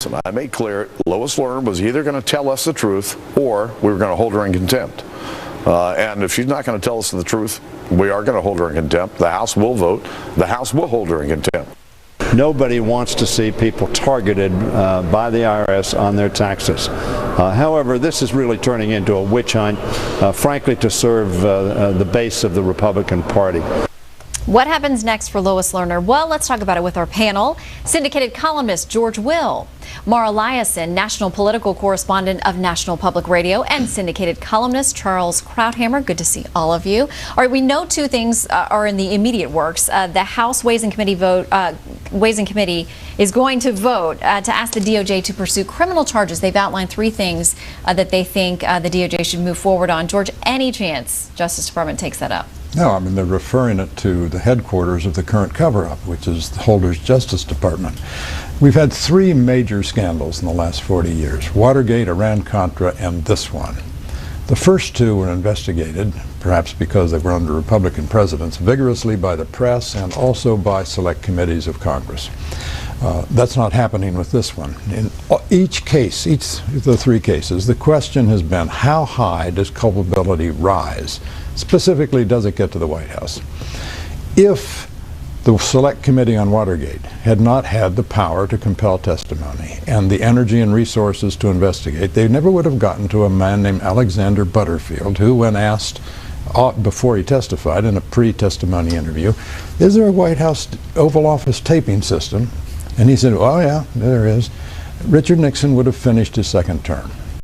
And I made clear Lois Lerner was either going to tell us the truth or we were going to hold her in contempt. And if she's not going to tell us the truth, we are going to hold her in contempt. The House will vote. The House will hold her in contempt. Nobody wants to see people targeted by the IRS on their taxes. However, this is really turning into a witch hunt, frankly, to serve the base of the Republican Party. What happens next for Lois Lerner? Well, let's talk about it with our panel. Syndicated columnist George Will, Mara Liasson, national political correspondent of National Public Radio, and syndicated columnist Charles Krauthammer. Good to see all of you. All right, we know two things are in the immediate works. The House Ways and Committee is going to vote to ask the DOJ to pursue criminal charges. They've outlined three things that they think the DOJ should move forward on. George, any chance Justice Department takes that up? No, I mean, they're referring it to the headquarters of the current cover-up, which is the Holder's Justice Department. We've had three major scandals in the last 40 years: Watergate, Iran-Contra, and this one. The first two were investigated, perhaps because they were under Republican presidents, vigorously by the press and also by select committees of Congress. That's not happening with this one. In each case, each of the three cases, the question has been, how high does culpability rise? Specifically, does it get to the White House? If the Select Committee on Watergate had not had the power to compel testimony and the energy and resources to investigate, they never would have gotten to a man named Alexander Butterfield, who, when asked before he testified in a pre-testimony interview, is there a White House Oval Office taping system? And he said, oh yeah, there is. Richard Nixon would have finished his second term.